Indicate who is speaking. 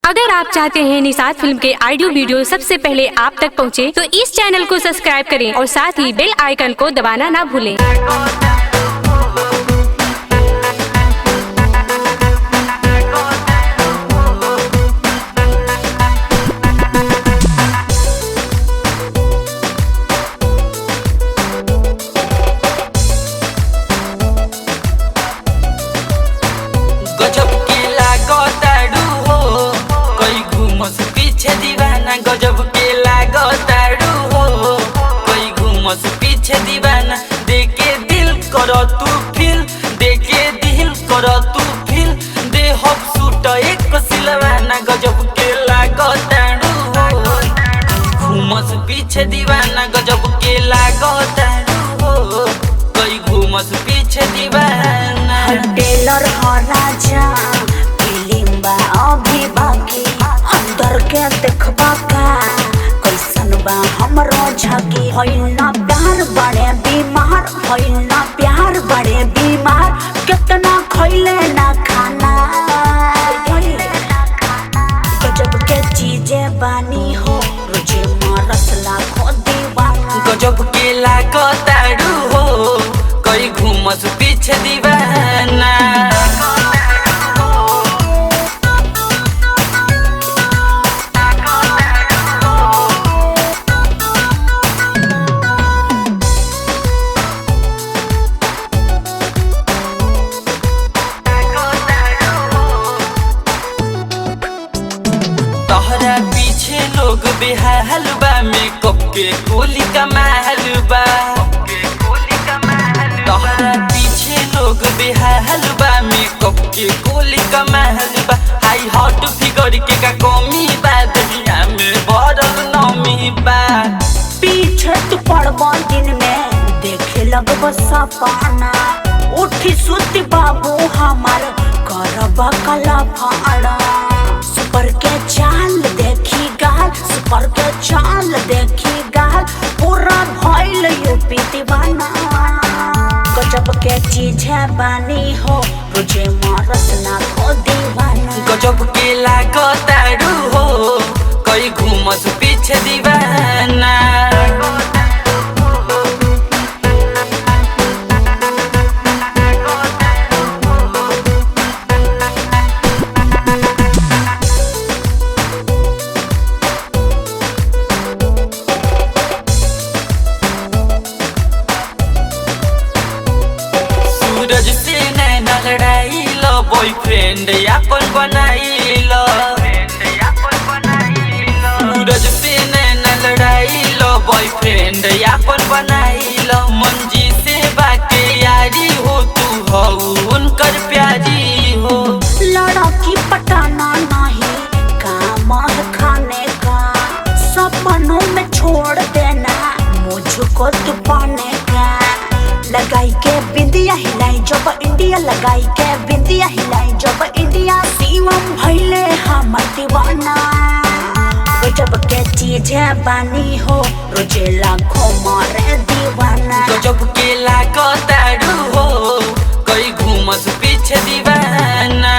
Speaker 1: अगर आप चाहते हैं निषाद फिल्म के ऑडियो वीडियो सबसे पहले आप तक पहुंचे, तो इस चैनल को सब्सक्राइब करें और साथ ही बेल आइकन को दबाना ना भूलें।
Speaker 2: गजब के लागताड़ू हो कोई घूमस पीछे दीवाना। गजब के लागताड़ू हो कोई घूमस पीछे दीवाना। देखे दिल करो तू फिल, देखे दिल करो तू फिल, दे हब सूट एक सिलवाना। गजब के लागताड़ू हो घूमस पीछे दीवाना। गजब के लागताड़ू हो कोई घूमस पीछे दीवाना।
Speaker 3: टेलर हो राजा फिल्म बा अभी बाकी, अंदर के देखबा का कैसन बा हमरो झाकी। होइल ना प्यार बड़े बीमार, होइल ना प्यार बड़े बीमार, कितना खइले ना खाना। गजब के चीजें बानी हो रोजे मरसला खो दीवाना।
Speaker 2: गजब के लागताड़ू हो कोई घूमस पीछे दीवाना। तोहरा पीछे लोग बेहाल बा, मेकअप के गोली कमाल बा। तोहरा पीछे लोग बेहाल बा, मेकअप के गोली कमाल बा। हाई हॉट फिगर के का कमी बा, दुनिया में बड़ल नमी बा।
Speaker 3: पीछे तू पड़बो दिन में देखे लगबो सपना। उठी सुती बाबू हमार करबा कला फाड़ा। सुपर के चाल देखी गाल, सुपर के चाल देखी गाल, पूरा भइल यूपी दीवाना। गजब के चीज है बानी हो रोजे मरसला खो दीवाना।
Speaker 2: गजब के लागताड़ू हो कोई घूमस पीछे दीवाना। सूरज से नैना लड़ाई लो, बॉयफ्रेंड अपन बनाई लो। सूरज से नैना लड़ाई लो, बॉयफ्रेंड अपन बनाई लो। मंजी से बाके यारी हो, तू हो उनकर प्यारी हो।
Speaker 3: लड़की पटाना नहीं काम है खाने का, सपनों में छोड़ देना मुझको तू पाने का। लगाई के बिंदिया हिलाई जब इंडिया, लगाई के बिंदिया हिलाई जब इंडिया, शिवम भइले हम दीवाना। गजब के चीज है बानी हो रोजे लाखों मारे दीवाना।
Speaker 2: गजब के लागताड़ू हो कोई घूमस पीछे दीवाना।